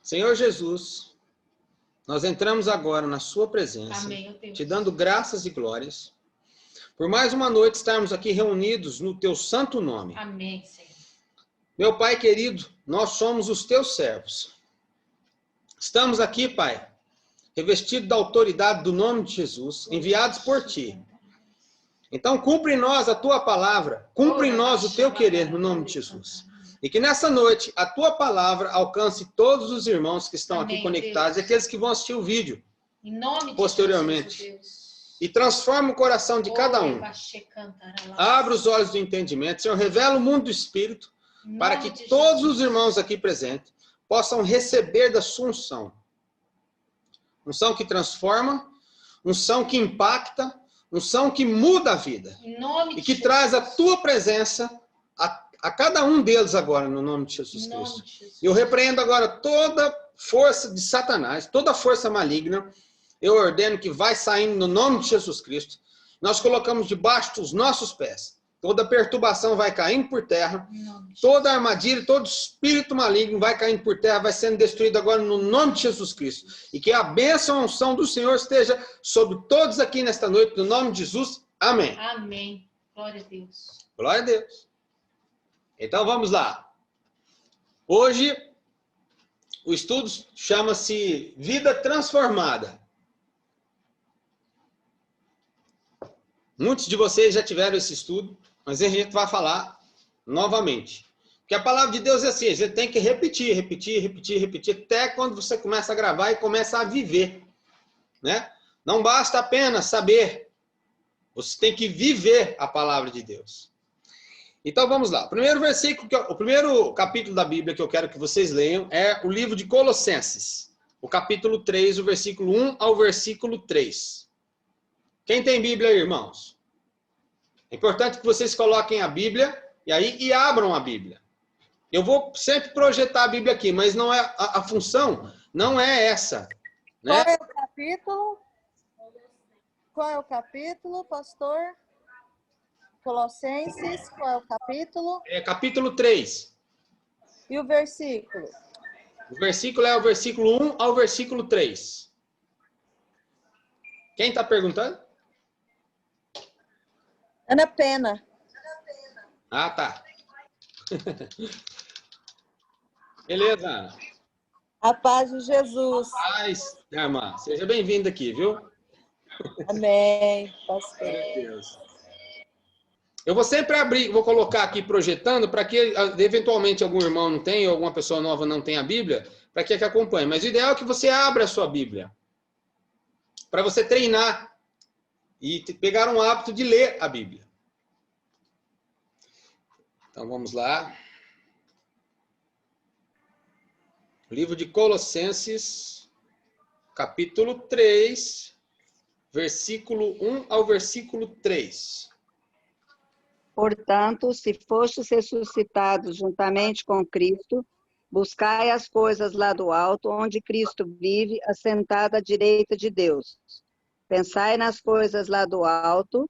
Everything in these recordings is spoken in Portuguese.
Senhor Jesus, nós entramos agora na sua presença, Amém, Deus. te dando graças e glórias, por mais uma noite estarmos aqui reunidos no teu santo nome. Amém, Senhor. Meu Pai querido, nós somos os teus servos. Estamos aqui, Pai, revestidos da autoridade do nome de Jesus, enviados por ti. Então, cumpre em nós a tua palavra, cumpre em nós o teu querer no nome de Jesus. E que nessa noite a tua palavra alcance todos os irmãos que estão Amém, aqui conectados, Deus. e aqueles que vão assistir o vídeo Em nome de posteriormente. Jesus, Deus. E transforma o coração de cada um. Abra os olhos do entendimento. Senhor, revela o mundo do Espírito, para que todos os irmãos aqui presentes possam receber da sua unção. Unção que transforma, unção que impacta, unção que muda a vida. E que traz a tua presença a cada um deles agora, no nome de Jesus Cristo. E eu repreendo agora toda força de Satanás, toda força maligna. Eu ordeno que vai saindo no nome de Jesus Cristo. Nós colocamos debaixo dos nossos pés. Toda perturbação vai caindo por terra. Toda armadilha, todo espírito maligno vai caindo por terra, vai sendo destruído agora no nome de Jesus Cristo. E que a bênção e a unção do Senhor esteja sobre todos aqui nesta noite, no nome de Jesus. Amém. Amém. Glória a Deus. Glória a Deus. Então vamos lá. Hoje o estudo chama-se Vida Transformada. Muitos de vocês já tiveram esse estudo, mas a gente vai falar novamente. Porque a palavra de Deus é assim, a gente tem que repetir, até quando você começa a gravar e começa a viver. Né? Não basta apenas saber, você tem que viver a palavra de Deus. Então vamos lá. O primeiro capítulo da Bíblia que eu quero que vocês leiam é o livro de Colossenses. O capítulo 3, o versículo 1 ao versículo 3. Quem tem Bíblia aí, irmãos? É importante que vocês coloquem a Bíblia e abram a Bíblia. Eu vou sempre projetar a Bíblia aqui, mas não é a função não é essa. Né? Qual é o capítulo? Qual é o capítulo, pastor? Colossenses, qual é o capítulo? É capítulo 3. E o versículo? O versículo é o versículo 1 ao versículo 3. Quem está perguntando? Ana Pena. Ah, tá. Beleza, Ana. A paz de Jesus. Paz, minha irmã. Seja bem-vinda aqui, viu? Amém, pastor. Deus. Eu vou sempre abrir, vou colocar aqui projetando para que eventualmente algum irmão não tenha, ou alguma pessoa nova não tenha a Bíblia, para que acompanhe. Mas o ideal é que você abra a sua Bíblia, para você treinar e pegar um hábito de ler a Bíblia. Então vamos lá. Livro de Colossenses, capítulo 3, versículo 1 ao versículo 3. Portanto, se fostes ressuscitados juntamente com Cristo, buscai as coisas lá do alto, onde Cristo vive, assentado à direita de Deus. Pensai nas coisas lá do alto,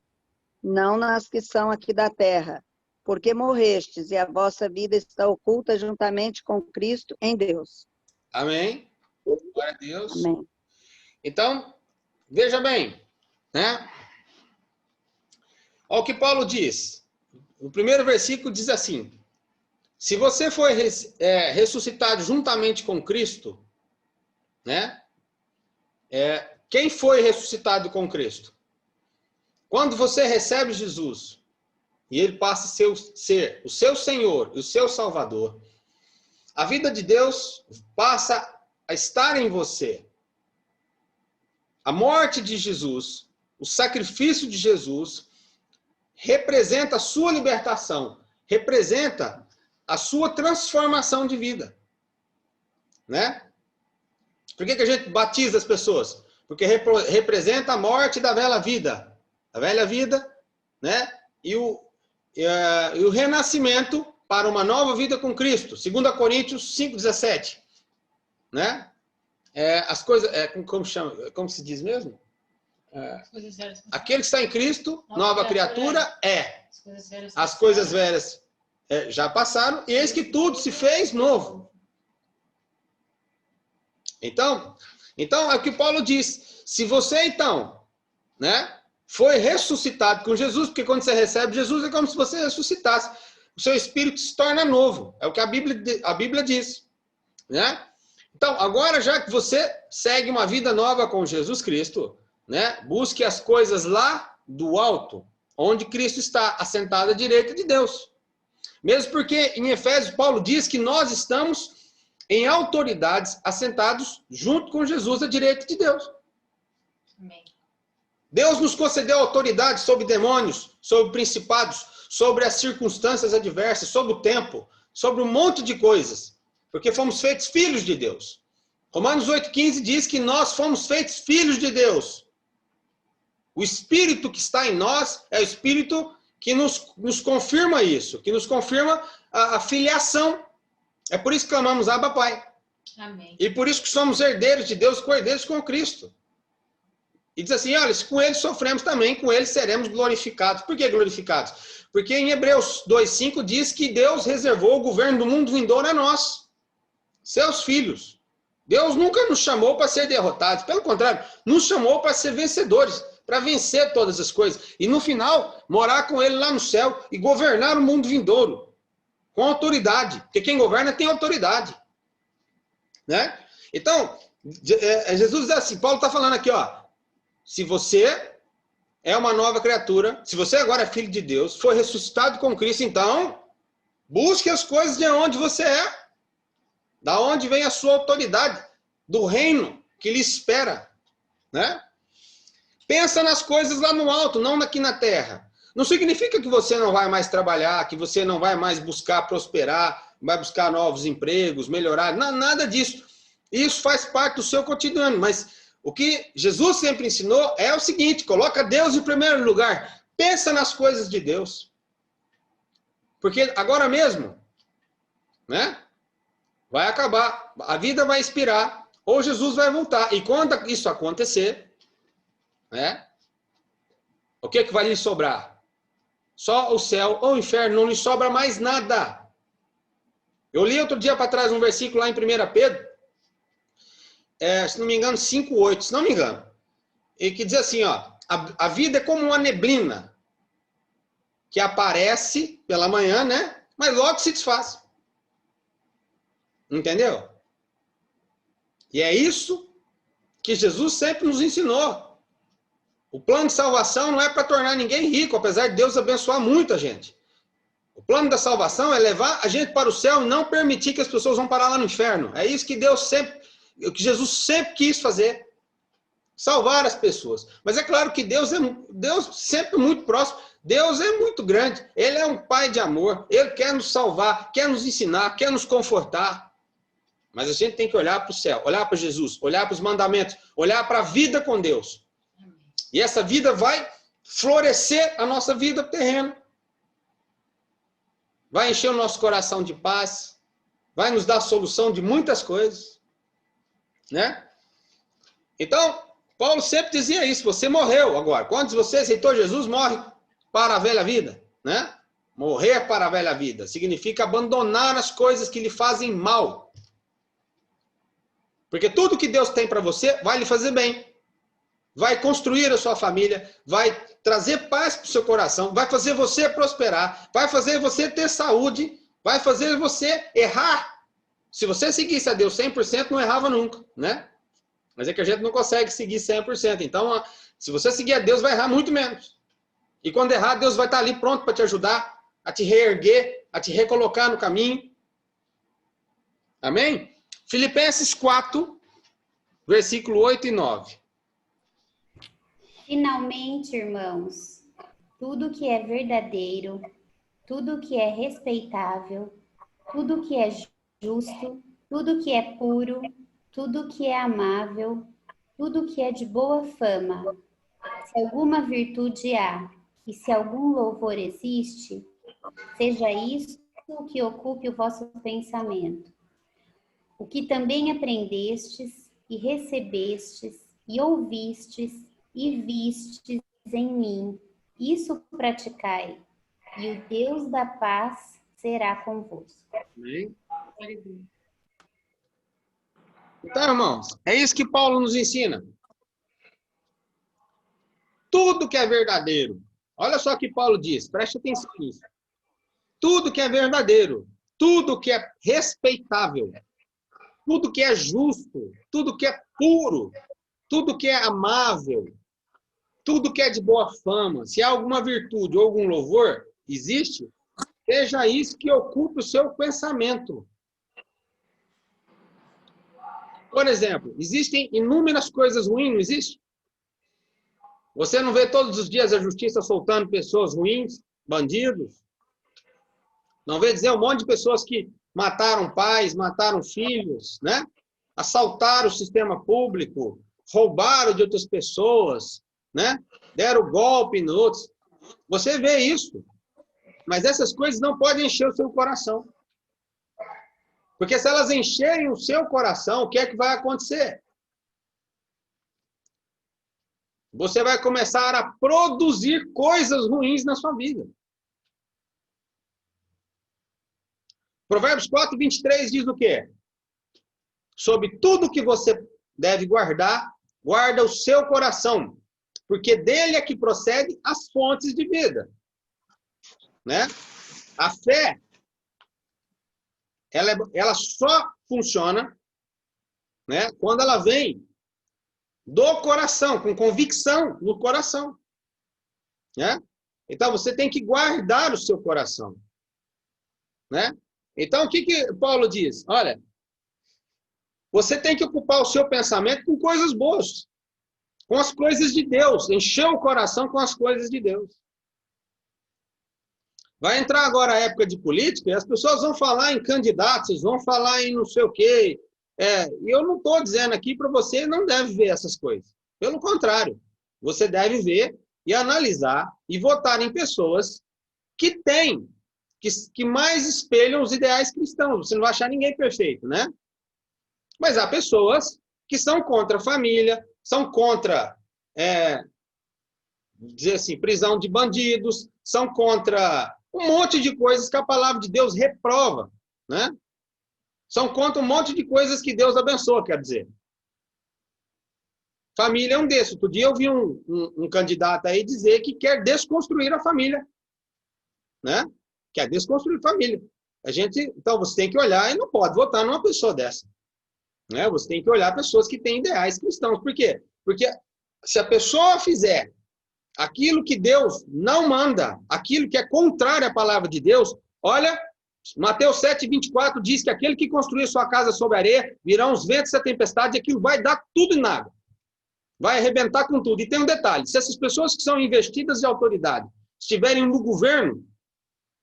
não nas que são aqui da terra, porque morrestes e a vossa vida está oculta juntamente com Cristo em Deus. Amém? Glória a Deus. Amém. Então, veja bem, né? Olha o que Paulo diz. O primeiro versículo diz assim: se você foi ressuscitado juntamente com Cristo, né? Quem foi ressuscitado com Cristo? Quando você recebe Jesus e ele passa a ser o seu Senhor e o seu Salvador, a vida de Deus passa a estar em você. A morte de Jesus, o sacrifício de Jesus, representa a sua libertação, representa a sua transformação de vida. Né? Por que a gente batiza as pessoas? Porque representa a morte da velha vida. A velha vida, né? E o renascimento para uma nova vida com Cristo. 2 Coríntios 5,17. Né? As coisas... como se diz mesmo? Aquele que está em Cristo, nova criatura é. As coisas velhas já passaram, e eis que tudo se fez novo. Então é o que Paulo diz. Se você, então, né, foi ressuscitado com Jesus, porque quando você recebe Jesus é como se você ressuscitasse. O seu espírito se torna novo. É o que a Bíblia diz. Né? Então, agora, já que você segue uma vida nova com Jesus Cristo, né, busque as coisas lá do alto, onde Cristo está assentado à direita de Deus. Mesmo porque em Efésios, Paulo diz que nós estamos em autoridades assentados junto com Jesus à direita de Deus. Amém. Deus nos concedeu autoridade sobre demônios, sobre principados, sobre as circunstâncias adversas, sobre o tempo, sobre um monte de coisas. Porque fomos feitos filhos de Deus. Romanos 8,15 diz que nós fomos feitos filhos de Deus. O Espírito que está em nós é o Espírito que nos confirma isso, que nos confirma a filiação. É por isso que clamamos Abba Pai. Amém. E por isso que somos herdeiros de Deus, co-herdeiros com Cristo. E diz assim, olha, se com ele sofremos também, com ele seremos glorificados. Por que glorificados? Porque em Hebreus 2,5 diz que Deus reservou o governo do mundo vindouro a nós, seus filhos. Deus nunca nos chamou para ser derrotados, pelo contrário, nos chamou para ser vencedores, para vencer todas as coisas. E no final, morar com ele lá no céu e governar o mundo vindouro, com autoridade. Porque quem governa tem autoridade. Né? Então, Jesus diz assim, Paulo está falando aqui, ó, se você é uma nova criatura, se você agora é filho de Deus, foi ressuscitado com Cristo, então, busque as coisas de onde você é. Da onde vem a sua autoridade? Do reino que lhe espera. Né? Pensa nas coisas lá no alto, não aqui na terra. Não significa que você não vai mais trabalhar, que você não vai mais buscar prosperar, vai buscar novos empregos, melhorar. Não, nada disso. Isso faz parte do seu cotidiano. Mas o que Jesus sempre ensinou é o seguinte, coloca Deus em primeiro lugar. Pensa nas coisas de Deus. Porque agora mesmo, né? Vai acabar, a vida vai expirar, ou Jesus vai voltar. E quando isso acontecer, né? O que vai lhe sobrar? Só o céu ou o inferno, não lhe sobra mais nada. Eu li outro dia para trás um versículo lá em 1 Pedro, se não me engano, 5,8, se não me engano. E que diz assim, ó, a vida é como uma neblina, que aparece pela manhã, né? Mas logo se desfaz. Entendeu? E é isso que Jesus sempre nos ensinou. O plano de salvação não é para tornar ninguém rico, apesar de Deus abençoar muita gente. O plano da salvação é levar a gente para o céu e não permitir que as pessoas vão parar lá no inferno. É isso que que Jesus sempre quis fazer. Salvar as pessoas. Mas é claro que Deus sempre muito próximo. Deus é muito grande. Ele é um pai de amor. Ele quer nos salvar, quer nos ensinar, quer nos confortar. Mas a gente tem que olhar para o céu, olhar para Jesus, olhar para os mandamentos, olhar para a vida com Deus. E essa vida vai florescer a nossa vida terrena. Vai encher o nosso coração de paz, vai nos dar solução de muitas coisas. Né? Então, Paulo sempre dizia isso, você morreu agora. Quando você aceitou Jesus, morre para a velha vida. Né? Morrer para a velha vida significa abandonar as coisas que lhe fazem mal. Porque tudo que Deus tem para você vai lhe fazer bem. Vai construir a sua família, vai trazer paz para o seu coração, vai fazer você prosperar, vai fazer você ter saúde, vai fazer você errar. Se você seguisse a Deus 100%, não errava nunca, né? Mas é que a gente não consegue seguir 100%. Então, se você seguir a Deus, vai errar muito menos. E quando errar, Deus vai estar ali pronto para te ajudar, a te reerguer, a te recolocar no caminho. Amém? Filipenses 4, versículo 8 e 9. Finalmente, irmãos, tudo que é verdadeiro, tudo que é respeitável, tudo que é justo, tudo que é puro, tudo que é amável, tudo que é de boa fama, se alguma virtude há e se algum louvor existe, seja isso o que ocupe o vosso pensamento. O que também aprendestes e recebestes e ouvistes e vistes em mim, isso praticai, e o Deus da paz será convosco. Amém? Então, irmãos, é isso que Paulo nos ensina. Tudo que é verdadeiro. Olha só o que Paulo diz, preste atenção nisso. Tudo que é verdadeiro, tudo que é respeitável, tudo que é justo, tudo que é puro, tudo que é amável, tudo que é de boa fama, se há alguma virtude ou algum louvor, existe, seja isso que ocupe o seu pensamento. Por exemplo, existem inúmeras coisas ruins, não existe? Você não vê todos os dias a justiça soltando pessoas ruins, bandidos? Não vê dizer um monte de pessoas que mataram pais, mataram filhos, né? Assaltaram o sistema público, roubaram de outras pessoas, né? Deram golpe em outros. Você vê isso. Mas essas coisas não podem encher o seu coração. Porque se elas encherem o seu coração, o que é que vai acontecer? Você vai começar a produzir coisas ruins na sua vida. Provérbios 4, 23 diz o quê? Sobre tudo que você deve guardar, guarda o seu coração, porque dele é que procede as fontes de vida. Né? A fé, ela só funciona, né, quando ela vem do coração, com convicção no coração. Né? Então, você tem que guardar o seu coração. Né? Então, o que Paulo diz? Olha, você tem que ocupar o seu pensamento com coisas boas, com as coisas de Deus, encher o coração com as coisas de Deus. Vai entrar agora a época de política e as pessoas vão falar em candidatos, vão falar em não sei o quê. E eu não estou dizendo aqui para você não deve ver essas coisas. Pelo contrário, você deve ver e analisar e votar em pessoas que têm, que mais espelham os ideais cristãos. Você não vai achar ninguém perfeito, né? Mas há pessoas que são contra a família, são contra, dizer assim, prisão de bandidos, são contra um monte de coisas que a palavra de Deus reprova, né? São contra um monte de coisas que Deus abençoa, quer dizer. Família é um desses. Outro dia eu vi um candidato aí dizer que quer desconstruir a família, né? Quer desconstruir a família. Então você tem que olhar e não pode votar numa pessoa dessa, né? Você tem que olhar pessoas que têm ideais cristãos. Por quê? Porque se a pessoa fizer aquilo que Deus não manda, aquilo que é contrário à palavra de Deus, olha, Mateus 7, 24 diz que aquele que construir sua casa sobre areia, virão os ventos e a tempestade, e aquilo vai dar tudo em nada. Vai arrebentar com tudo. E tem um detalhe, se essas pessoas que são investidas de autoridade estiverem no governo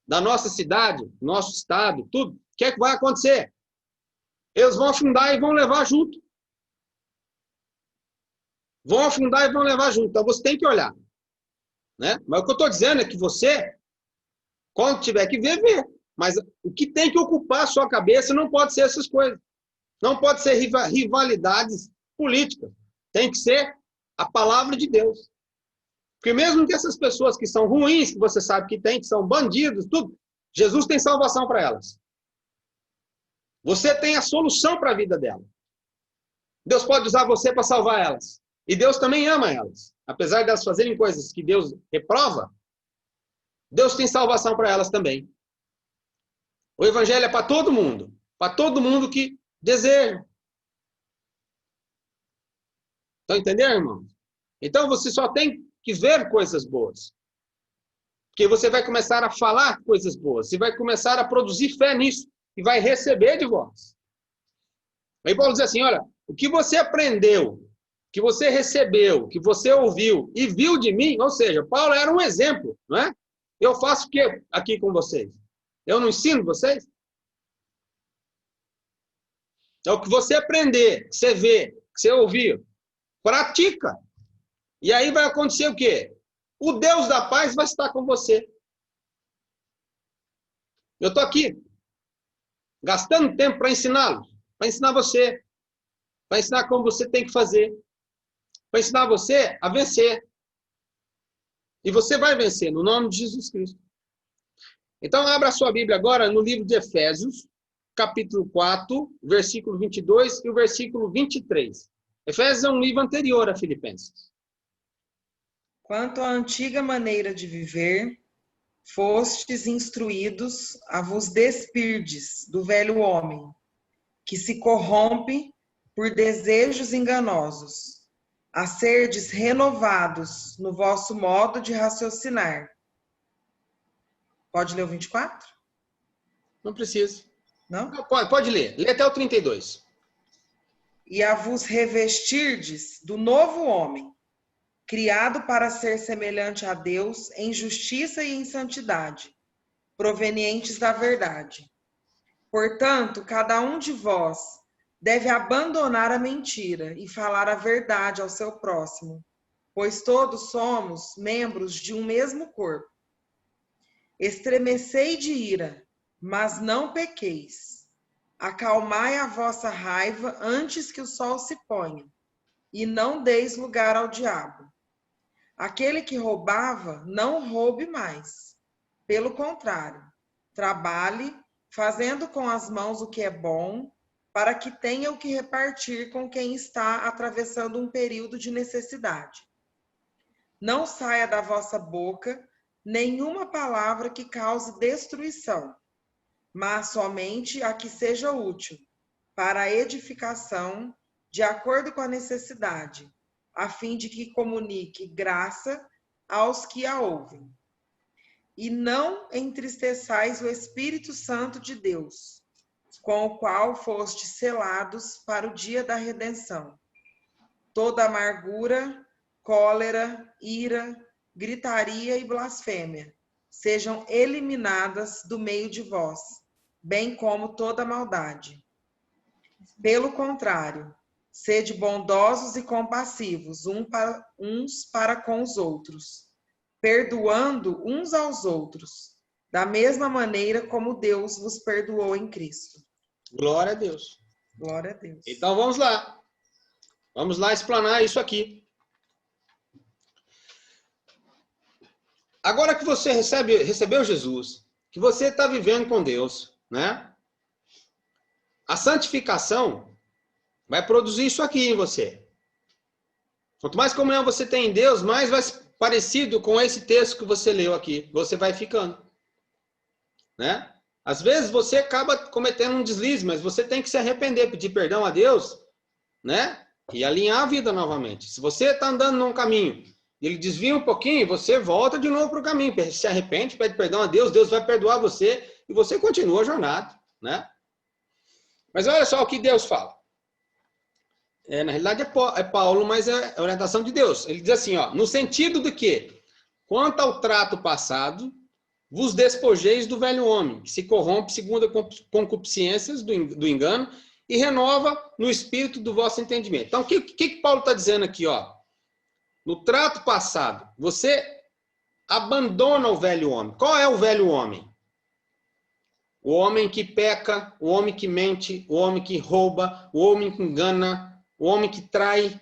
da nossa cidade, nosso estado, tudo, o que é que vai acontecer? Eles vão afundar e vão levar junto. Vão afundar e vão levar junto. Então você tem que olhar. Né? Mas o que eu estou dizendo é que você, quando tiver que ver, vê. Mas o que tem que ocupar a sua cabeça não pode ser essas coisas. Não pode ser rivalidades políticas. Tem que ser a palavra de Deus. Porque mesmo que essas pessoas que são ruins, que você sabe que tem, que são bandidos, tudo, Jesus tem salvação para elas. Você tem a solução para a vida delas. Deus pode usar você para salvar elas. E Deus também ama elas. Apesar de elas fazerem coisas que Deus reprova, Deus tem salvação para elas também. O evangelho é para todo mundo que deseja. Estão entendendo, irmão? Então você só tem que ver coisas boas. Porque você vai começar a falar coisas boas. Você vai começar a produzir fé nisso. E vai receber de vós. Aí Paulo diz assim, olha, o que você aprendeu, que você recebeu, que você ouviu e viu de mim, ou seja, Paulo era um exemplo, não é? Eu faço o que aqui com vocês? Eu não ensino vocês? É o que você aprender, que você vê, que você ouviu, pratica. E aí vai acontecer o quê? O Deus da paz vai estar com você. Eu estou aqui, gastando tempo para ensiná-los, para ensinar você, para ensinar como você tem que fazer, para ensinar você a vencer. E você vai vencer, no nome de Jesus Cristo. Então, abra a sua Bíblia agora no livro de Efésios, capítulo 4, versículo 22 e o versículo 23. Efésios é um livro anterior a Filipenses. Quanto à antiga maneira de viver, fostes instruídos a vos despirdes do velho homem, que se corrompe por desejos enganosos, a serdes renovados no vosso modo de raciocinar. Pode ler o 24? Não precisa. Não? Pode ler. Lê até o 32. E a vos revestirdes do novo homem, criado para ser semelhante a Deus em justiça e em santidade, provenientes da verdade. Portanto, cada um de vós deve abandonar a mentira e falar a verdade ao seu próximo, pois todos somos membros de um mesmo corpo. Estremecei de ira, mas não pequeis. Acalmai a vossa raiva antes que o sol se ponha, e não deis lugar ao diabo. Aquele que roubava, não roube mais. Pelo contrário, trabalhe, fazendo com as mãos o que é bom, para que tenha o que repartir com quem está atravessando um período de necessidade. Não saia da vossa boca nenhuma palavra que cause destruição, mas somente a que seja útil, para a edificação, de acordo com a necessidade, a fim de que comunique graça aos que a ouvem. E não entristeçais o Espírito Santo de Deus, com o qual fostes selados para o dia da redenção. Toda amargura, cólera, ira, gritaria e blasfêmia sejam eliminadas do meio de vós, bem como toda maldade. Pelo contrário, sede bondosos e compassivos uns para com os outros, perdoando uns aos outros, da mesma maneira como Deus vos perdoou em Cristo. Glória a Deus. Glória a Deus. Então vamos lá. Vamos lá explanar isso aqui. Agora que você recebeu Jesus, que você está vivendo com Deus, né? A santificação vai produzir isso aqui em você. Quanto mais comunhão você tem em Deus, mais vai parecido com esse texto que você leu aqui. Você vai ficando, né? Às vezes você acaba cometendo um deslize, mas você tem que se arrepender, pedir perdão a Deus, né? E alinhar a vida novamente. Se você está andando num caminho, ele desvia um pouquinho, você volta de novo para o caminho, se arrepende, pede perdão a Deus, Deus vai perdoar você e você continua a jornada, né? Mas olha só o que Deus fala. Na realidade é Paulo, mas é a orientação de Deus. Ele diz assim, ó, no sentido de que, quanto ao trato passado, vos despojeis do velho homem, que se corrompe segundo as concupiscências do engano e renova no espírito do vosso entendimento. Então, o que Paulo está dizendo aqui, ó? No trato passado, você abandona o velho homem. Qual é o velho homem? O homem que peca, o homem que mente, o homem que rouba, o homem que engana, o homem que trai,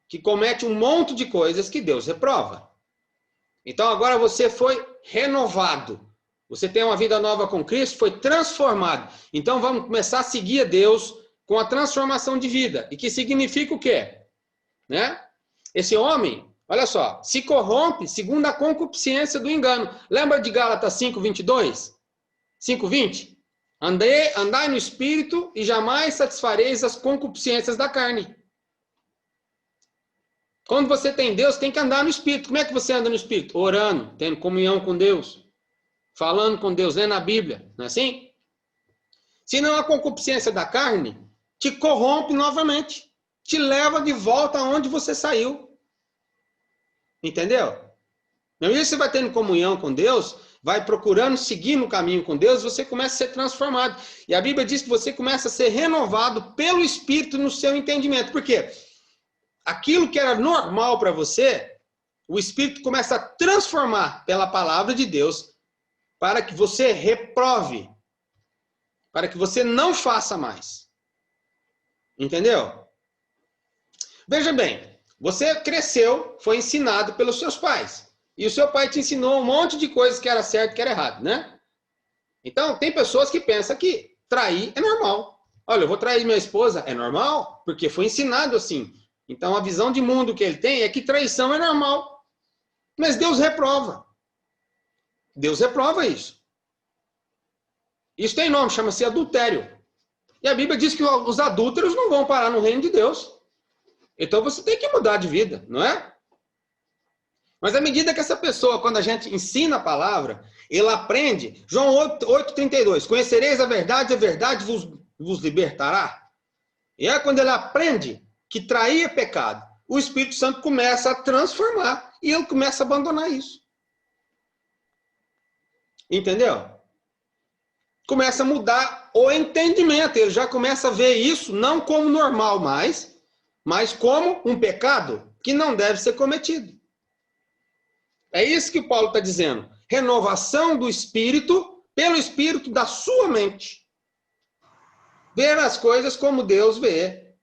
que comete um monte de coisas que Deus reprova. Então agora você foi renovado. Você tem uma vida nova com Cristo, foi transformado. Então vamos começar a seguir a Deus com a transformação de vida. E que significa o quê? Né? Esse homem, olha só, se corrompe segundo a concupiscência do engano. Lembra de Gálatas 5:22? 5:20? Andai no Espírito e jamais satisfareis as concupiscências da carne. Quando você tem Deus, tem que andar no Espírito. Como é que você anda no Espírito? Orando, tendo comunhão com Deus, falando com Deus, lendo a Bíblia, não é assim? Senão a concupiscência da carne te corrompe novamente, te leva de volta aonde você saiu. Entendeu? Não é isso, você vai tendo comunhão com Deus, vai procurando seguir no caminho com Deus, você começa a ser transformado. E a Bíblia diz que você começa a ser renovado pelo Espírito no seu entendimento. Por quê? Aquilo que era normal para você, o Espírito começa a transformar pela palavra de Deus para que você reprove, para que você não faça mais. Entendeu? Veja bem, você cresceu, foi ensinado pelos seus pais. E o seu pai te ensinou um monte de coisas que era certo e que era errado, né? Então, tem pessoas que pensam que trair é normal. Olha, eu vou trair minha esposa, é normal, porque foi ensinado assim. Então, a visão de mundo que ele tem é que traição é normal. Mas Deus reprova. Deus reprova isso. Isso tem nome, chama-se adultério. E a Bíblia diz que os adúlteros não vão parar no reino de Deus. Então, você tem que mudar de vida, não é? Mas à medida que essa pessoa, quando a gente ensina a palavra, ele aprende. João 8,32. Conhecereis a verdade vos libertará. E é quando ele aprende que trair é pecado, o Espírito Santo começa a transformar e ele começa a abandonar isso. Entendeu? Começa a mudar o entendimento. Ele já começa a ver isso não como normal mais, mas como um pecado que não deve ser cometido. É isso que Paulo está dizendo. Renovação do Espírito pelo Espírito da sua mente. Ver as coisas como Deus vê.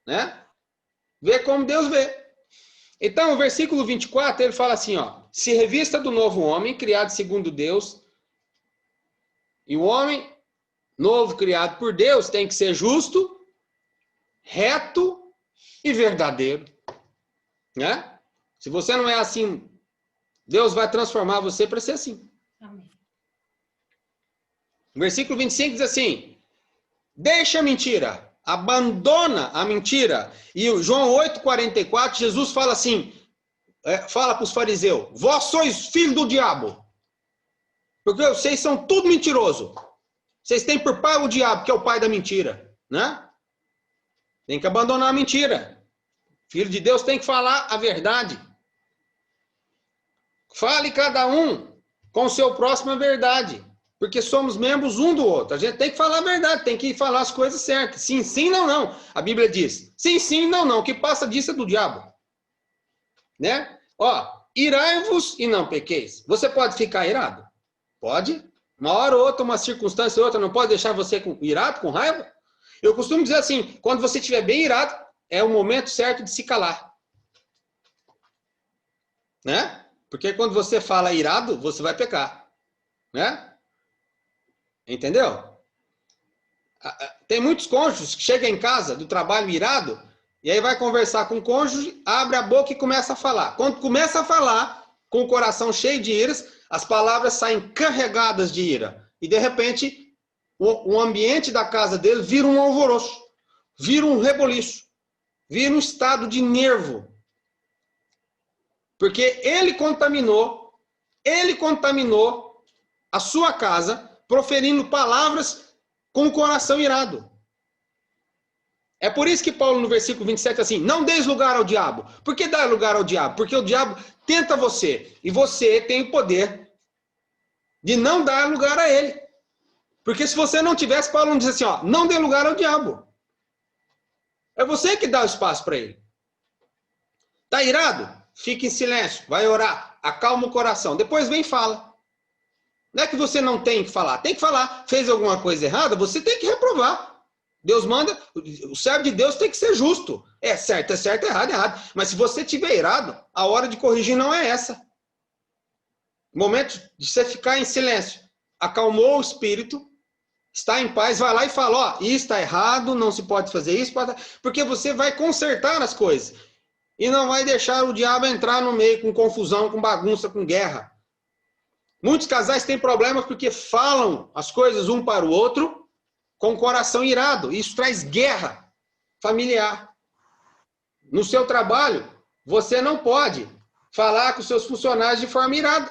Né? Ver como Deus vê. Então, o versículo 24, ele fala assim, ó. Se revista do novo homem, criado segundo Deus. E o homem novo, criado por Deus, tem que ser justo, reto e verdadeiro. Né? Se você não é assim, Deus vai transformar você para ser assim. Amém. O versículo 25 diz assim, deixa a mentira, abandona a mentira. E o João 8,44, Jesus fala assim, fala para os fariseus, vós sois filho do diabo, porque vocês são tudo mentiroso. Vocês têm por pai o diabo, que é o pai da mentira. Né? Tem que abandonar a mentira. Filho de Deus tem que falar a verdade. Fale cada um com o seu próximo a verdade. Porque somos membros um do outro. A gente tem que falar a verdade, tem que falar as coisas certas. Sim, sim, não, não. A Bíblia diz, sim, sim, não, não. O que passa disso é do diabo. Né? Ó, irai-vos e não pequeis. Você pode ficar irado? Pode. Uma hora ou outra, uma circunstância ou outra, não pode deixar você irado, com raiva? Eu costumo dizer assim, quando você estiver bem irado, é o momento certo de se calar. Né? Porque quando você fala irado, você vai pecar. Né? Entendeu? Tem muitos cônjuges que chegam em casa do trabalho irado, e aí vai conversar com o cônjuge, abre a boca e começa a falar. Quando começa a falar, com o coração cheio de iras, as palavras saem carregadas de ira. E de repente, o ambiente da casa dele vira um alvoroço, vira um reboliço, vira um estado de nervo. Porque ele contaminou a sua casa, proferindo palavras com o coração irado. É por isso que Paulo, no versículo 27, assim, não deis lugar ao diabo. Por que dar lugar ao diabo? Porque o diabo tenta você, e você tem o poder de não dar lugar a ele. Porque se você não tivesse, Paulo não diz assim, ó, não dê lugar ao diabo. É você que dá o espaço para ele. Tá irado? Fique em silêncio, vai orar, acalma o coração. Depois vem e fala. Não é que você não tem que falar, tem que falar. Fez alguma coisa errada, você tem que reprovar. Deus manda, o servo de Deus tem que ser justo. É certo, errado, errado. Mas se você estiver irado, a hora de corrigir não é essa. O momento de você ficar em silêncio, acalmou o espírito, está em paz, vai lá e fala, ó, isso está errado, não se pode fazer isso, porque você vai consertar as coisas. E não vai deixar o diabo entrar no meio com confusão, com bagunça, com guerra. Muitos casais têm problemas porque falam as coisas um para o outro com o coração irado. Isso traz guerra familiar. No seu trabalho, você não pode falar com seus funcionários de forma irada.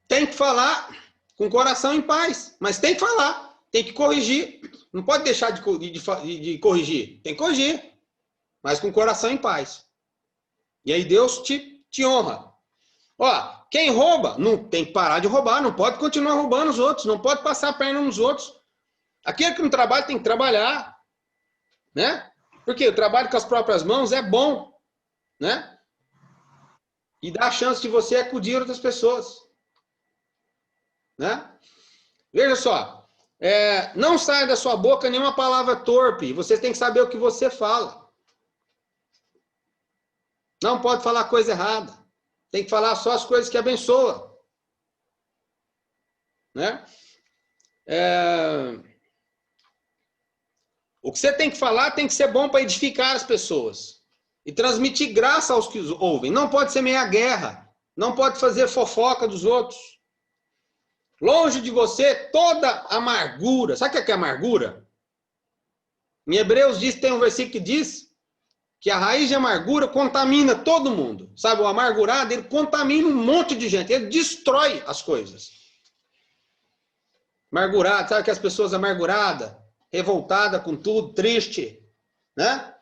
Tem que falar com o coração em paz, mas tem que falar, tem que corrigir. Não pode deixar de corrigir, tem que corrigir, mas com o coração em paz. E aí Deus te honra. Ó, quem rouba, não tem que parar de roubar, não pode continuar roubando os outros, não pode passar a perna nos outros. Aquele que não trabalha tem que trabalhar, né? Porque o trabalho com as próprias mãos é bom, né? E dá a chance de você acudir outras pessoas, né? Veja só, não saia da sua boca nenhuma palavra torpe, você tem que saber o que você fala. Não pode falar coisa errada. Tem que falar só as coisas que abençoam. né? O que você tem que falar tem que ser bom para edificar as pessoas e transmitir graça aos que os ouvem. Não pode ser meia guerra, não pode fazer fofoca dos outros. Longe de você toda amargura. Sabe o que é amargura? Em Hebreus tem um versículo que diz que a raiz de amargura contamina todo mundo. Sabe, o amargurado, ele contamina um monte de gente, ele destrói as coisas. Amargurado, sabe que as pessoas amarguradas, revoltada com tudo, triste, né?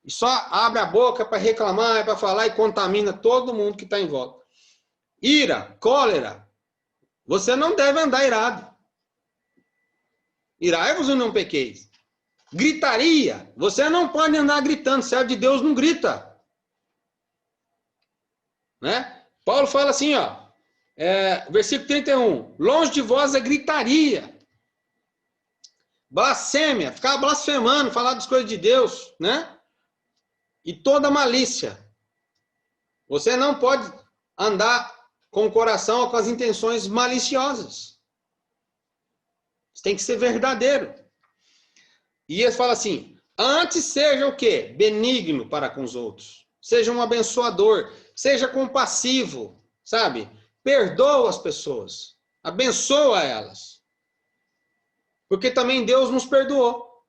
E só abre a boca para reclamar, para falar e contamina todo mundo que está em volta. Ira, cólera. Você não deve andar irado. Irai-vos e não pequeis. Gritaria. Você não pode andar gritando. Servo de Deus não grita. Né? Paulo fala assim, ó. Versículo 31. Longe de vós a gritaria. Blasfêmia, ficar blasfemando, falar das coisas de Deus, né? E toda malícia. Você não pode andar com o coração ou com as intenções maliciosas. Você tem que ser verdadeiro. E ele fala assim, antes seja o quê? Benigno para com os outros. Seja um abençoador, seja compassivo, sabe? Perdoa as pessoas, abençoa elas. Porque também Deus nos perdoou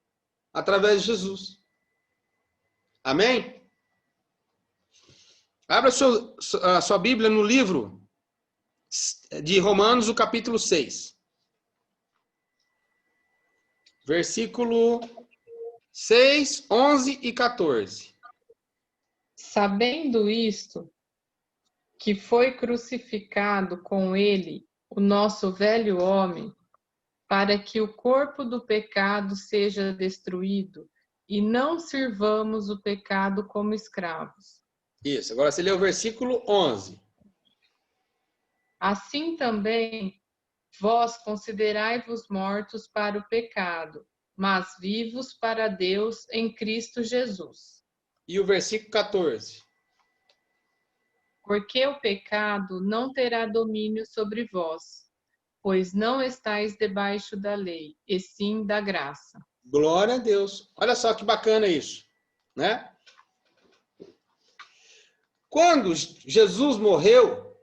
através de Jesus. Amém? Abra a sua Bíblia no livro de Romanos, o capítulo 6. Versículo 6, 11 e 14. Sabendo isto, que foi crucificado com ele o nosso velho homem, para que o corpo do pecado seja destruído e não sirvamos o pecado como escravos. Isso, agora você lê o versículo 11. Assim também, vós considerai-vos mortos para o pecado, mas vivos para Deus em Cristo Jesus. E o versículo 14. Porque o pecado não terá domínio sobre vós, pois não estáis debaixo da lei, e sim da graça. Glória a Deus. Olha só que bacana isso, né? Quando Jesus morreu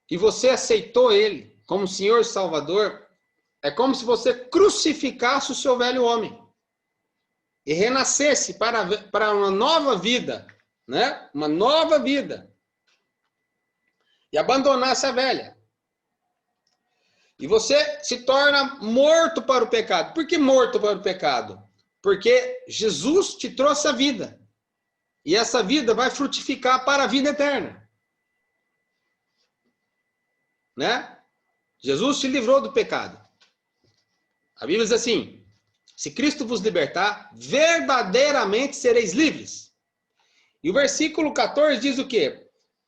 e você aceitou ele como Senhor e Salvador, é como se você crucificasse o seu velho homem e renascesse para uma nova vida, né? Uma nova vida. E abandonasse a velha. E você se torna morto para o pecado. Por que morto para o pecado? Porque Jesus te trouxe a vida. E essa vida vai frutificar para a vida eterna. Né? Jesus te livrou do pecado. A Bíblia diz assim, se Cristo vos libertar, verdadeiramente sereis livres. E o versículo 14 diz o quê?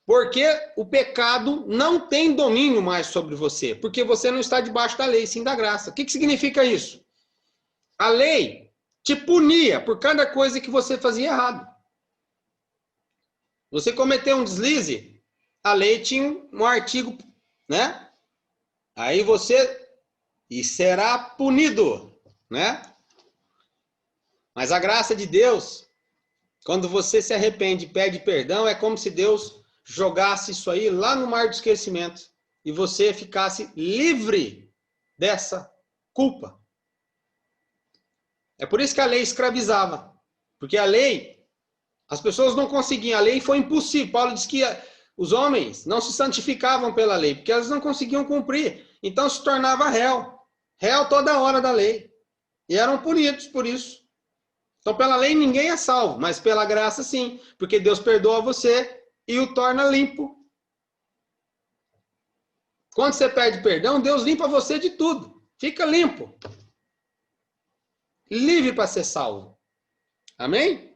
Porque o pecado não tem domínio mais sobre você, porque você não está debaixo da lei, sim da graça. O que significa isso? A lei te punia por cada coisa que você fazia errado. Você cometeu um deslize, a lei tinha um artigo, né? Aí você será punido, né? Mas a graça de Deus, quando você se arrepende e pede perdão, é como se Deus jogasse isso aí lá no mar do esquecimento e você ficasse livre dessa culpa. É por isso que a lei escravizava. Porque a lei, as pessoas não conseguiam, a lei foi impossível. Paulo diz que os homens não se santificavam pela lei, porque elas não conseguiam cumprir. Então se tornava réu. Réu toda hora da lei. E eram punidos por isso. Então pela lei ninguém é salvo, mas pela graça sim. Porque Deus perdoa você e o torna limpo. Quando você pede perdão, Deus limpa você de tudo. Fica limpo. Livre para ser salvo. Amém?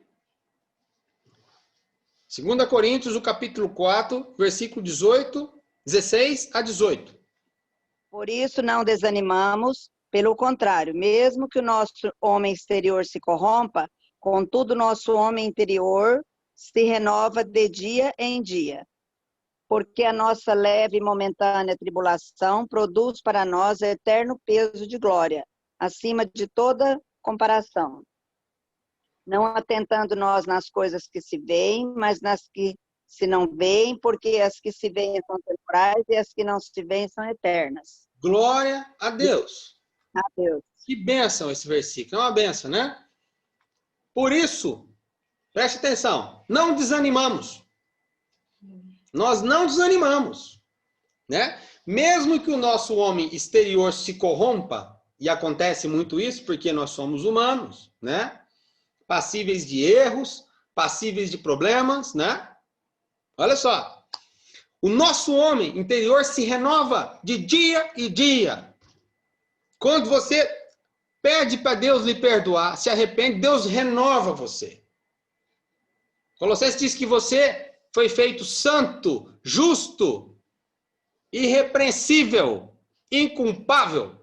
2 Coríntios, o capítulo 4, versículo 16 a 18. Por isso não desanimamos, pelo contrário, mesmo que o nosso homem exterior se corrompa, contudo o nosso homem interior se renova de dia em dia. porque a nossa leve e momentânea tribulação produz para nós eterno peso de glória, acima de toda comparação. Não atentando nós nas coisas que se veem, mas nas que se não veem, porque as que se veem são temporais e as que não se veem são eternas. Glória a Deus. A Deus. Que bênção esse versículo. É uma bênção, né? Por isso, preste atenção, não desanimamos. Nós não desanimamos, né? Mesmo que o nosso homem exterior se corrompa, e acontece muito isso porque nós somos humanos, né? Passíveis de erros, passíveis de problemas, né? Olha só, o nosso homem interior se renova de dia em dia. Quando você pede para Deus lhe perdoar, se arrepende, Deus renova você. Colossenses diz que você foi feito santo, justo, irrepreensível, inculpável.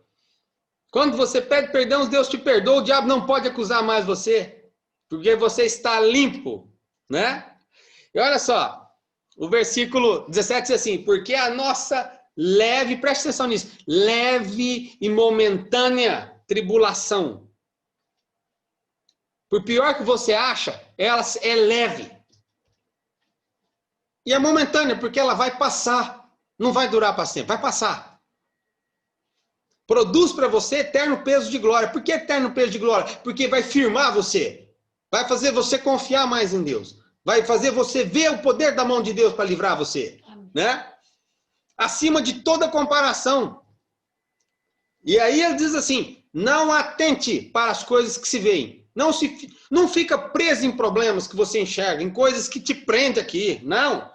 Quando você pede perdão, Deus te perdoa, o diabo não pode acusar mais você, porque você está limpo, né? E olha só, o versículo 17 diz assim, porque a nossa leve, preste atenção nisso, leve e momentânea tribulação. Por pior que você acha, ela é leve. E é momentânea, porque ela vai passar. Não vai durar para sempre, vai passar. Produz para você eterno peso de glória. Por que eterno peso de glória? Porque vai firmar você. Vai fazer você confiar mais em Deus. Vai fazer você ver o poder da mão de Deus para livrar você. Né? Acima de toda comparação. E aí ele diz assim, não atente para as coisas que se veem. Não fica preso em problemas que você enxerga, em coisas que te prendem aqui. Não.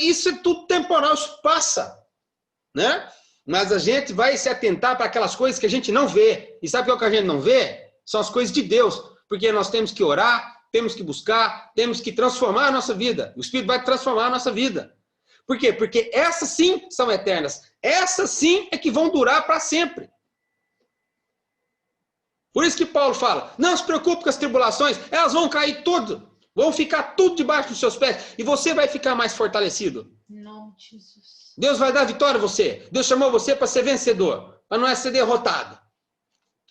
Isso é tudo temporal, isso passa. Né? Mas a gente vai se atentar para aquelas coisas que a gente não vê. E sabe o que a gente não vê? São as coisas de Deus. Porque nós temos que orar, temos que buscar, temos que transformar a nossa vida. O Espírito vai transformar a nossa vida. Por quê? Porque essas sim são eternas. Essas sim é que vão durar para sempre. Por isso que Paulo fala, não se preocupe com as tribulações, elas vão cair tudo. Vão ficar tudo debaixo dos seus pés. E você vai ficar mais fortalecido. Não, Jesus. Deus vai dar vitória a você. Deus chamou você para ser vencedor. Para não ser derrotado.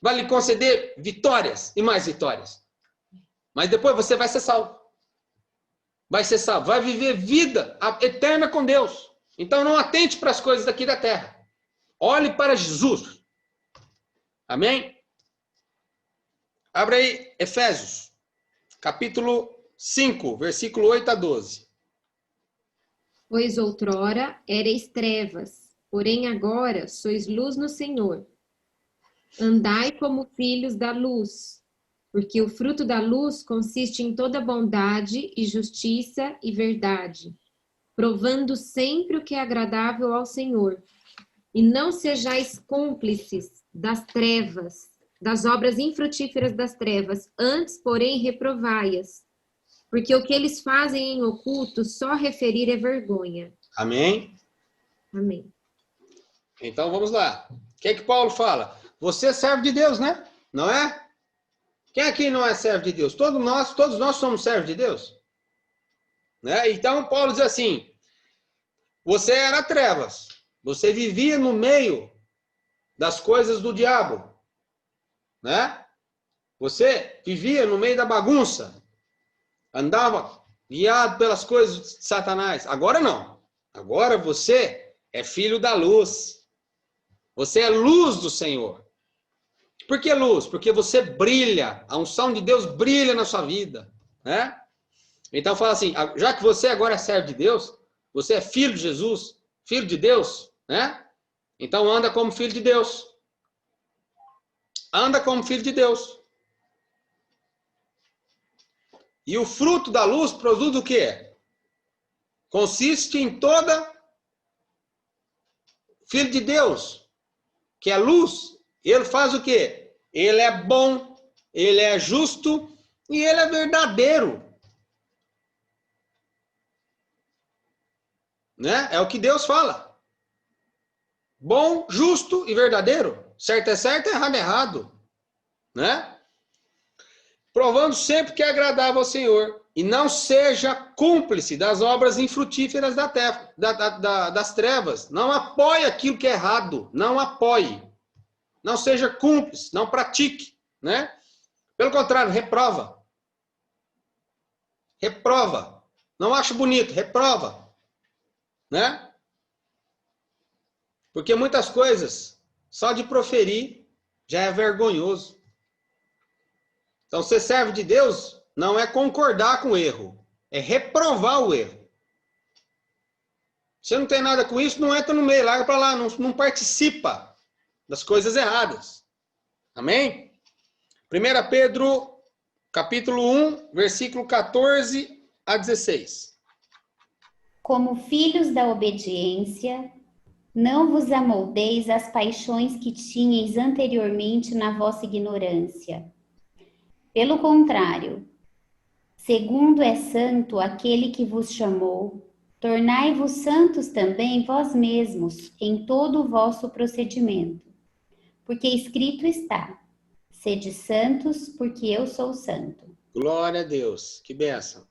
Vai lhe conceder vitórias e mais vitórias. Mas depois você vai ser salvo. Vai ser salvo. Vai viver vida eterna com Deus. Então não atente para as coisas daqui da terra. Olhe para Jesus. Amém? Abra aí Efésios, capítulo 5, versículo 8 a 12. Pois outrora ereis trevas, porém agora sois luz no Senhor. Andai como filhos da luz, porque o fruto da luz consiste em toda bondade e justiça e verdade, provando sempre o que é agradável ao Senhor. E não sejais cúmplices das trevas, das obras infrutíferas das trevas, antes, porém, reprovai-as, porque o que eles fazem em oculto, só referir é vergonha. Amém? Amém. Então vamos lá. O que é que Paulo fala? Você é servo de Deus, né? Não é? Quem aqui não é servo de Deus? Todos nós somos servos de Deus. Né? Então Paulo diz assim, você era trevas, você vivia no meio das coisas do diabo. Né? Você vivia no meio da bagunça, andava guiado pelas coisas de Satanás. Agora não. Agora você é filho da luz. Você é luz do Senhor. Por que luz? Porque você brilha. A unção de Deus brilha na sua vida. Né? Então fala assim, já que você agora é servo de Deus, você é filho de Jesus, filho de Deus, né? Então anda como filho de Deus. Anda como filho de Deus. E o fruto da luz produz o quê? Consiste em toda filho de Deus, que é luz. Ele faz o quê? Ele é bom, ele é justo e ele é verdadeiro. Né? É o que Deus fala. Bom, justo e verdadeiro. Certo é certo, errado é errado. Né? Provando sempre que é agradável ao Senhor. E não seja cúmplice das obras infrutíferas das trevas. Não apoie aquilo que é errado. Não apoie. Não seja cúmplice. Não pratique. Né? Pelo contrário, reprova. Reprova. Não acho bonito. Reprova. Né? Porque muitas coisas, só de proferir, já é vergonhoso. Então, ser servo de Deus não é concordar com o erro, é reprovar o erro. Você não tem nada com isso, não entra no meio, larga para lá, não participa das coisas erradas. Amém? 1 Pedro, capítulo 1, versículo 14 a 16. Como filhos da obediência, não vos amoldeis às paixões que tinhais anteriormente na vossa ignorância. Pelo contrário, segundo é santo aquele que vos chamou, tornai-vos santos também vós mesmos em todo o vosso procedimento. Porque escrito está, sede santos, porque eu sou santo. Glória a Deus, que bênção.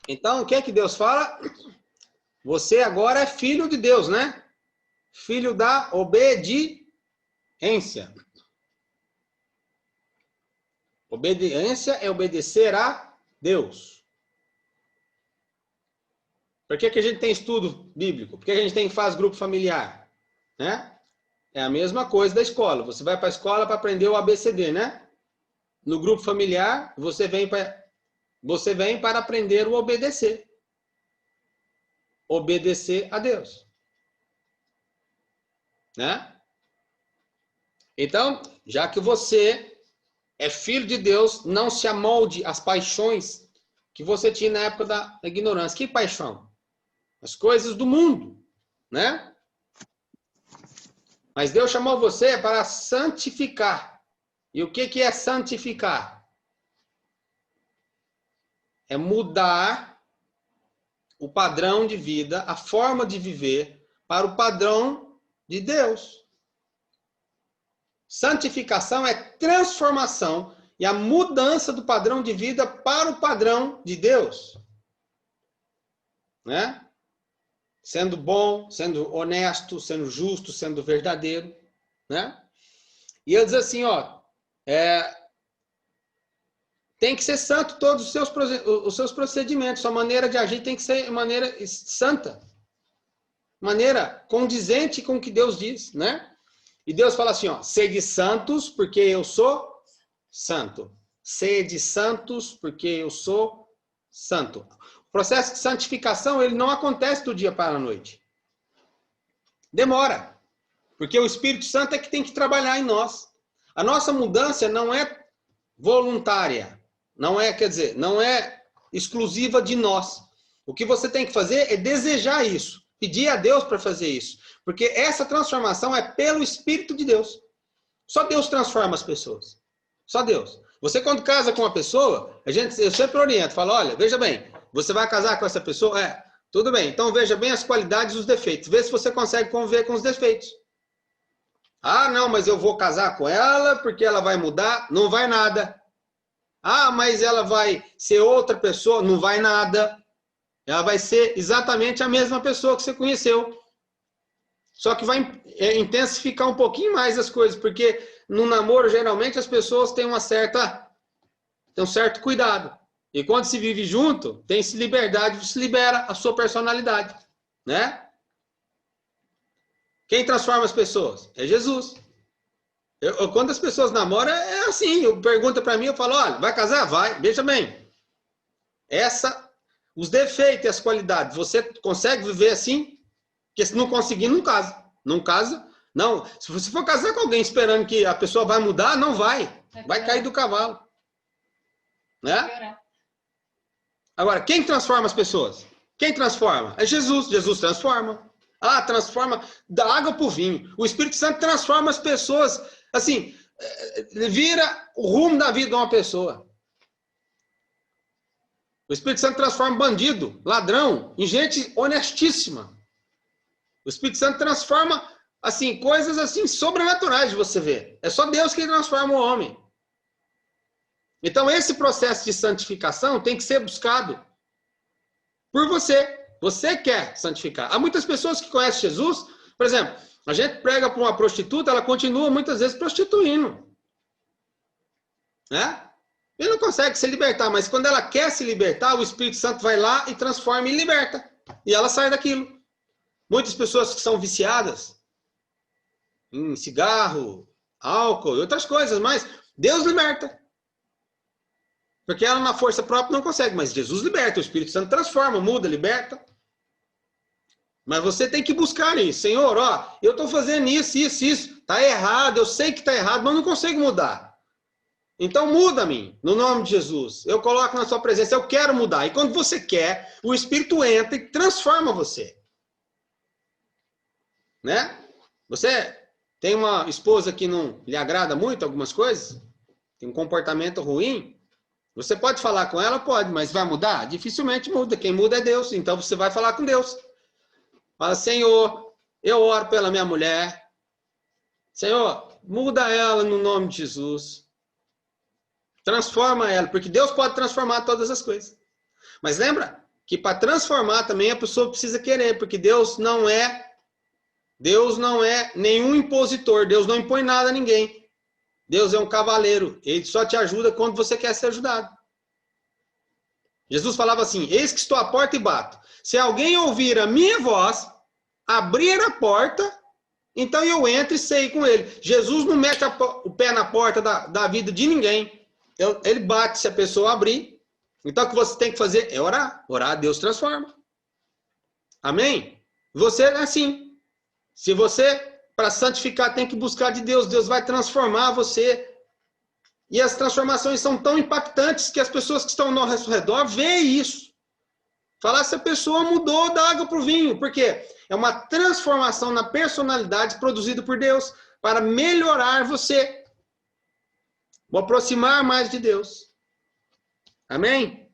Então, o que é que Deus fala? Você agora é filho de Deus, né? Filho da obediência. Obediência é obedecer a Deus. Por que a gente tem estudo bíblico? Por que a gente faz grupo familiar? Né? É a mesma coisa da escola. Você vai para a escola para aprender o ABCD, né? No grupo familiar, você vem para aprender o obedecer. Obedecer a Deus. Né? Então, já que você é filho de Deus, não se amolde às paixões que você tinha na época da ignorância. Que paixão? As coisas do mundo, né? Mas Deus chamou você para santificar. E o que é santificar? É mudar o padrão de vida, a forma de viver para o padrão de Deus. Santificação é transformação e a mudança do padrão de vida para o padrão de Deus. Né? Sendo bom, sendo honesto, sendo justo, sendo verdadeiro. Né? E ele diz assim, ó, tem que ser santo todos os seus procedimentos, sua maneira de agir tem que ser maneira santa. Maneira condizente com o que Deus diz, né? E Deus fala assim, ó, sede santos porque eu sou santo. Sede santos porque eu sou santo. O processo de santificação, ele não acontece do dia para a noite. Demora. Porque o Espírito Santo é que tem que trabalhar em nós. A nossa mudança não é voluntária. Não é, quer dizer, não é exclusiva de nós. O que você tem que fazer é desejar isso. Pedir a Deus para fazer isso. Porque essa transformação é pelo Espírito de Deus. Só Deus transforma as pessoas. Só Deus. Você quando casa com uma pessoa, eu sempre oriento, falo, olha, veja bem, você vai casar com essa pessoa? Tudo bem. Então veja bem as qualidades e os defeitos. Vê se você consegue conviver com os defeitos. Ah, não, mas eu vou casar com ela porque ela vai mudar. Não vai nada. Ah, mas ela vai ser outra pessoa. Não vai nada. Ela vai ser exatamente a mesma pessoa que você conheceu. Só que vai intensificar um pouquinho mais as coisas, porque no namoro, geralmente, as pessoas têm um certo cuidado. E quando se vive junto, tem-se liberdade, se libera a sua personalidade. Né? Quem transforma as pessoas? É Jesus. Quando as pessoas namoram, é assim. Pergunta para mim, eu falo, olha, vai casar? Vai. Veja bem. Os defeitos e as qualidades, você consegue viver assim? Porque se não conseguir, não casa. Não casa. Não. Se você for casar com alguém esperando que a pessoa vai mudar, não vai. Vai cair do cavalo. Né? Agora, quem transforma as pessoas? Quem transforma? É Jesus. Jesus transforma. Transforma da água para o vinho. O Espírito Santo transforma as pessoas. Assim, vira o rumo da vida de uma pessoa. O Espírito Santo transforma bandido, ladrão, em gente honestíssima. O Espírito Santo transforma, assim, coisas assim sobrenaturais de você ver. É só Deus que transforma o homem. Então, esse processo de santificação tem que ser buscado por você. Você quer santificar. Há muitas pessoas que conhecem Jesus, por exemplo, a gente prega para uma prostituta, ela continua muitas vezes prostituindo. Né? E não consegue se libertar, mas quando ela quer se libertar, o Espírito Santo vai lá e transforma e liberta. E ela sai daquilo. Muitas pessoas que são viciadas em cigarro, álcool e outras coisas, mas Deus liberta. Porque ela na força própria não consegue, mas Jesus liberta, o Espírito Santo transforma, muda, liberta. Mas você tem que buscar isso. Senhor, ó, eu estou fazendo isso. Está errado, eu sei que está errado, mas não consigo mudar. Então muda-me, no nome de Jesus. Eu coloco na sua presença, eu quero mudar. E quando você quer, o Espírito entra e transforma você. Né? Você tem uma esposa que não lhe agrada muito algumas coisas? Tem um comportamento ruim? Você pode falar com ela? Pode, mas vai mudar? Dificilmente muda. Quem muda é Deus. Então você vai falar com Deus. Fala, Senhor, eu oro pela minha mulher. Senhor, muda ela no nome de Jesus. Transforma ela, porque Deus pode transformar todas as coisas. Mas lembra que para transformar também a pessoa precisa querer, porque Deus não é nenhum impositor. Deus não impõe nada a ninguém. Deus é um cavaleiro. Ele só te ajuda quando você quer ser ajudado. Jesus falava assim, eis que estou à porta e bato. Se alguém ouvir a minha voz, abrir a porta, então eu entro e saio com ele. Jesus não mete o pé na porta da vida de ninguém. Ele bate se a pessoa abrir. Então o que você tem que fazer é orar. Orar, Deus transforma. Amém? Você é assim. Se você, para santificar, tem que buscar de Deus, Deus vai transformar você. E as transformações são tão impactantes que as pessoas que estão ao nosso redor veem isso. Falar se a pessoa mudou da água para o vinho. Por quê? É uma transformação na personalidade produzida por Deus para melhorar você. Vou aproximar mais de Deus. Amém?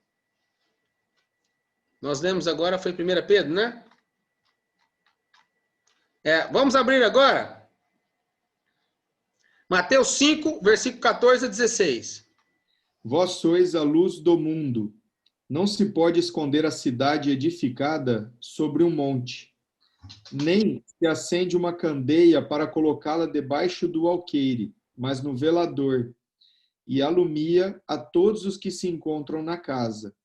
Nós lemos agora, foi 1 Pedro, né? Vamos abrir agora? Mateus 5, versículo 14 a 16. Vós sois a luz do mundo. Não se pode esconder a cidade edificada sobre um monte, nem se acende uma candeia para colocá-la debaixo do alqueire, mas no velador, e alumia a todos os que se encontram na casa.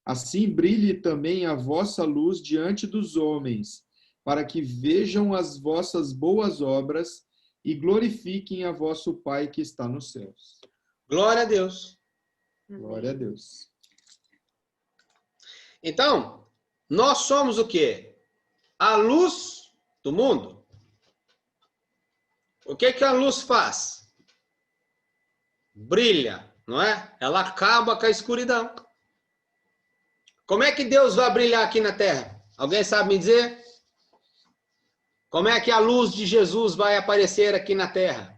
Assim brilhe também a vossa luz diante dos homens, para que vejam as vossas boas obras e glorifiquem a vosso Pai que está nos céus. Glória a Deus. Glória a Deus. Então, nós somos o quê? A luz do mundo. O que a luz faz? Brilha, não é? Ela acaba com a escuridão. Como é que Deus vai brilhar aqui na terra? Alguém sabe me dizer? Como é que a luz de Jesus vai aparecer aqui na terra?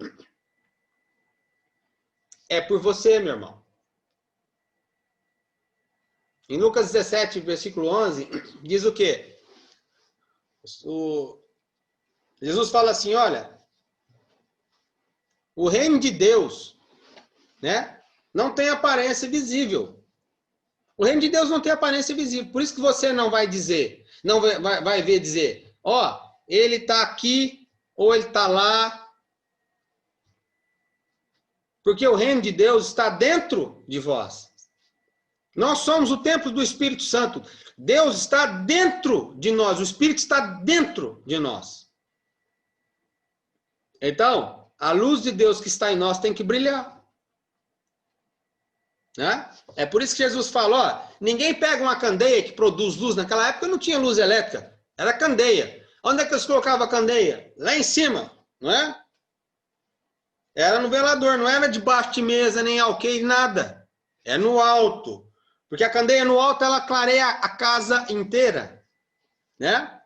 É por você, meu irmão. Em Lucas 17, versículo 11, diz o quê? Jesus fala assim, olha, o reino de Deus, né, não tem aparência visível. O reino de Deus não tem aparência visível. Por isso que você não vai dizer, não vai ver dizer, ó, ele está aqui ou ele está lá. Porque o reino de Deus está dentro de vós. Nós somos o templo do Espírito Santo. Deus está dentro de nós. O Espírito está dentro de nós. Então, a luz de Deus que está em nós tem que brilhar. Né? É por isso que Jesus falou, ó, ninguém pega uma candeia que produz luz. Naquela época não tinha luz elétrica. Era candeia. Onde é que eles colocavam a candeia? Lá em cima, não é? Era no velador, não era debaixo de mesa, nem alqueire, nada. É no alto. Porque a candeia no alto, ela clareia a casa inteira. Né?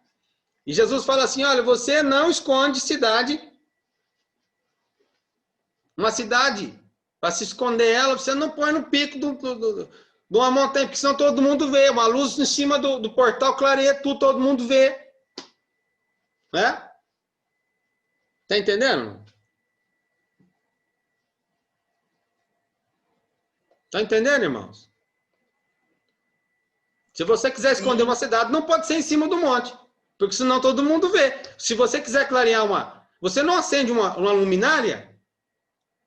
E Jesus fala assim, olha, você não esconde cidade. Uma cidade, para se esconder ela, você não põe no pico de uma montanha, porque senão todo mundo vê. Uma luz em cima do portal clareia tudo, todo mundo vê. Né? Tá entendendo? Está entendendo, irmãos? Se você quiser esconder uma cidade, não pode ser em cima do monte, porque senão todo mundo vê. Se você quiser clarear você não acende uma luminária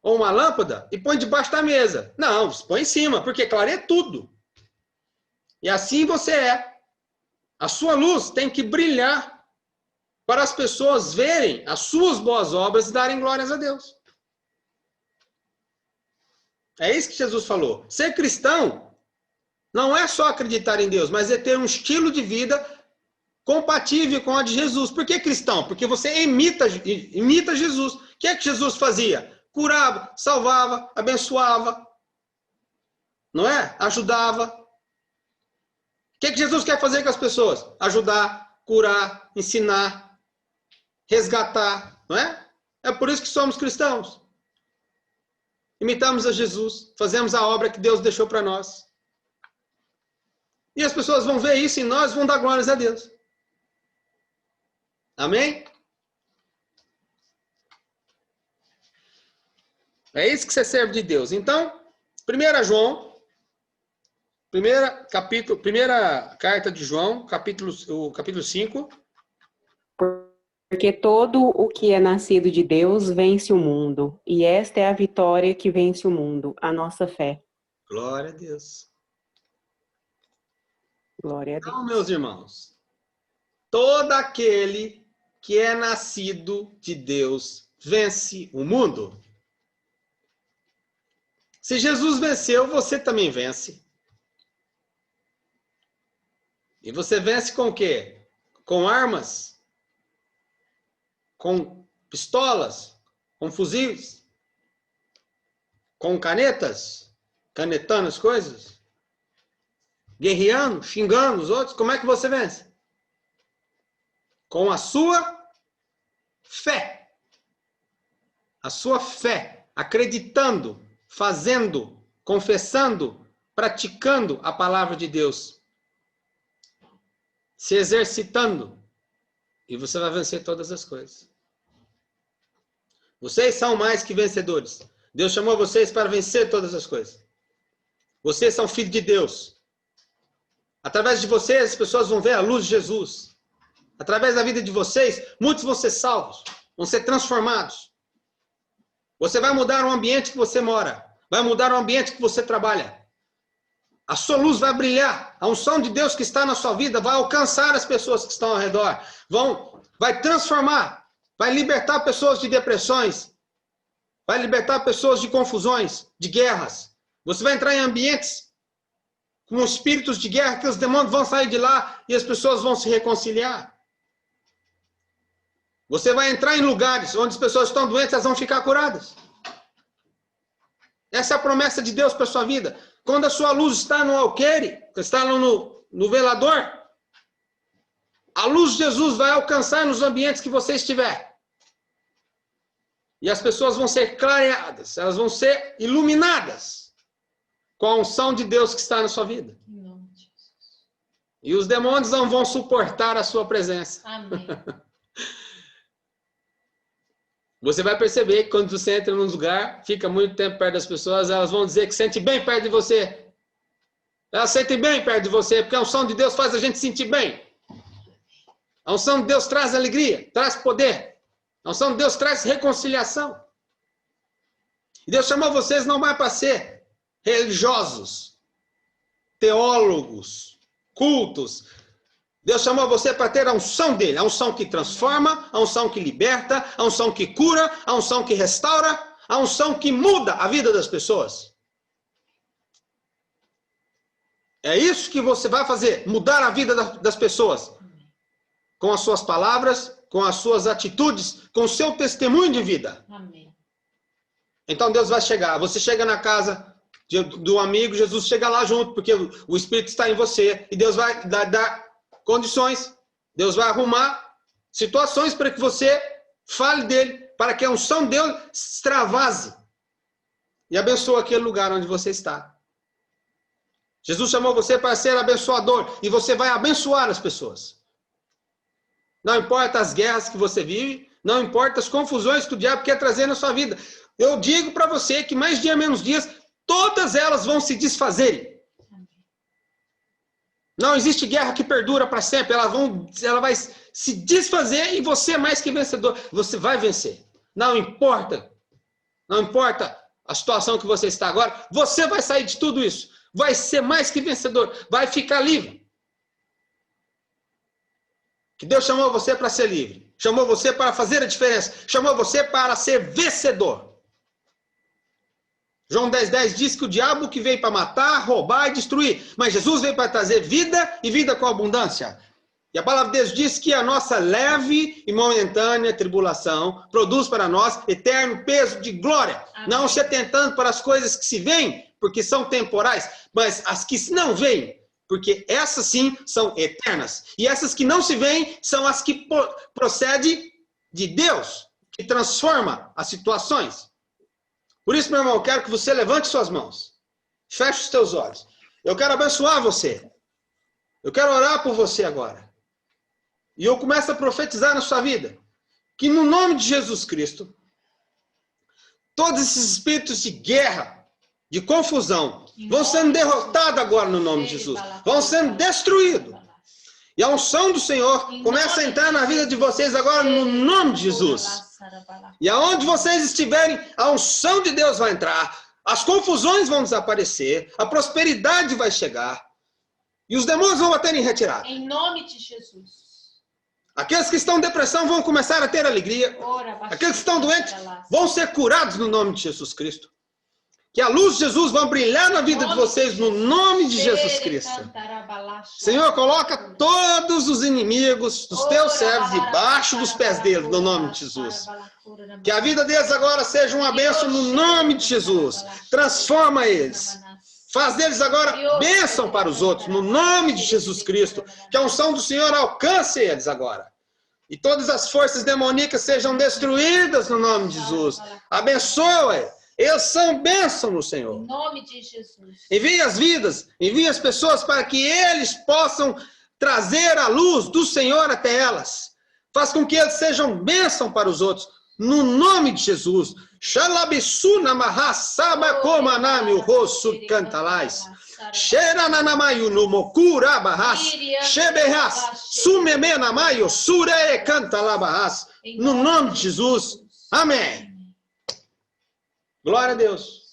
ou uma lâmpada e põe debaixo da mesa. Não, você põe em cima, porque clareia tudo. E assim você é. A sua luz tem que brilhar para as pessoas verem as suas boas obras e darem glórias a Deus. É isso que Jesus falou. Ser cristão não é só acreditar em Deus, mas é ter um estilo de vida compatível com a de Jesus. Por que cristão? Porque você imita Jesus. O que é que Jesus fazia? Curava, salvava, abençoava, não é? Ajudava. O que é que Jesus quer fazer com as pessoas? Ajudar, curar, ensinar, resgatar, não é? É por isso que somos cristãos. Imitamos a Jesus, fazemos a obra que Deus deixou para nós. E as pessoas vão ver isso em nós, vão dar glórias a Deus. Amém? É isso que você serve de Deus. Então, 1 João, primeira carta de João, o capítulo 5. Porque todo o que é nascido de Deus vence o mundo, e esta é a vitória que vence o mundo, a nossa fé. Glória a Deus. Glória a Deus. Então, meus irmãos, todo aquele que é nascido de Deus vence o mundo. Se Jesus venceu, você também vence. E você vence com o quê? Com armas? Com pistolas? Com fuzis? Com canetas? Canetando as coisas? Guerreando? Xingando os outros? Como é que você vence? Com a sua fé. A sua fé. Acreditando, fazendo, confessando, praticando a palavra de Deus. Se exercitando. E você vai vencer todas as coisas. Vocês são mais que vencedores. Deus chamou vocês para vencer todas as coisas. Vocês são filhos de Deus. Através de vocês, as pessoas vão ver a luz de Jesus. Através da vida de vocês, muitos vão ser salvos. Vão ser transformados. Você vai mudar o ambiente que você mora. Vai mudar o ambiente que você trabalha. A sua luz vai brilhar. A unção de Deus que está na sua vida vai alcançar as pessoas que estão ao redor. Vai transformar. Vai libertar pessoas de depressões. Vai libertar pessoas de confusões, de guerras. Você vai entrar em ambientes com espíritos de guerra que os demônios vão sair de lá e as pessoas vão se reconciliar. Você vai entrar em lugares onde as pessoas estão doentes, elas vão ficar curadas. Essa é a promessa de Deus para a sua vida. Quando a sua luz está no alqueire, está no velador, a luz de Jesus vai alcançar nos ambientes que você estiver. E as pessoas vão ser clareadas, elas vão ser iluminadas com a unção de Deus que está na sua vida. Em nome de Jesus. E os demônios não vão suportar a sua presença. Amém. Você vai perceber que quando você entra num lugar, fica muito tempo perto das pessoas, elas vão dizer que sente bem perto de você. Elas sentem bem perto de você, porque a unção de Deus faz a gente sentir bem. A unção de Deus traz alegria, traz poder. A unção de Deus traz reconciliação. E Deus chamou vocês não mais para ser religiosos, teólogos, cultos. Deus chamou você para ter a unção dele, a unção que transforma, a unção que liberta, a unção que cura, a unção que restaura, a unção que muda a vida das pessoas. É isso que você vai fazer, mudar a vida das pessoas. Com as suas palavras, com as suas atitudes, com o seu testemunho de vida. Amém. Então Deus vai chegar, você chega na casa do amigo, Jesus chega lá junto, porque o Espírito está em você, e Deus vai dar condições, Deus vai arrumar situações para que você fale dele, para que a unção dele extravase e abençoe aquele lugar onde você está. Jesus chamou você para ser abençoador e você vai abençoar as pessoas. Não importa as guerras que você vive, não importa as confusões que o diabo quer trazer na sua vida. Eu digo para você que mais dia menos dias todas elas vão se desfazer. Não existe guerra que perdura para sempre. Ela vai se desfazer e você é mais que vencedor. Você vai vencer. Não importa. Não importa a situação que você está agora. Você vai sair de tudo isso. Vai ser mais que vencedor. Vai ficar livre. Que Deus chamou você para ser livre. Chamou você para fazer a diferença. Chamou você para ser vencedor. João 10,10 diz que o diabo que veio para matar, roubar e destruir. Mas Jesus veio para trazer vida e vida com abundância. E a palavra de Deus diz que a nossa leve e momentânea tribulação produz para nós eterno peso de glória. Amém. Não se atentando para as coisas que se veem, porque são temporais, mas as que não veem, porque essas sim são eternas. E essas que não se veem são as que procedem de Deus, que transforma as situações. Por isso, meu irmão, eu quero que você levante suas mãos. Feche os teus olhos. Eu quero abençoar você. Eu quero orar por você agora. E eu começo a profetizar na sua vida. Que no nome de Jesus Cristo, todos esses espíritos de guerra, de confusão, vão sendo derrotados agora no nome de Jesus. Vão sendo destruídos. E a unção do Senhor começa a entrar na vida de vocês agora no nome de Jesus. E aonde vocês estiverem, a unção de Deus vai entrar. As confusões vão desaparecer. A prosperidade vai chegar. E os demônios vão bater em retirada. Em nome de Jesus. Aqueles que estão em depressão vão começar a ter alegria. Aqueles que estão doentes vão ser curados no nome de Jesus Cristo. Que a luz de Jesus vai brilhar na vida de vocês no nome de Jesus Cristo. Senhor, coloca todos os inimigos dos teus servos debaixo dos pés deles no nome de Jesus. Que a vida deles agora seja uma bênção no nome de Jesus. Transforma eles. Faz deles agora bênção para os outros no nome de Jesus Cristo. Que a unção do Senhor alcance eles agora. E todas as forças demoníacas sejam destruídas no nome de Jesus. Abençoa. Eles são bênção no Senhor. Em nome de Jesus. Envie as vidas, envie as pessoas para que eles possam trazer a luz do Senhor até elas. Faz com que eles sejam bênção para os outros. No nome de Jesus. Xalabissuna mahasaba komanami o rosso cantalais. Xerananamayu no mokura barras. Xeberras. Sumemenamayo sure cantalabahas. No nome de Jesus. Amém. Glória a Deus.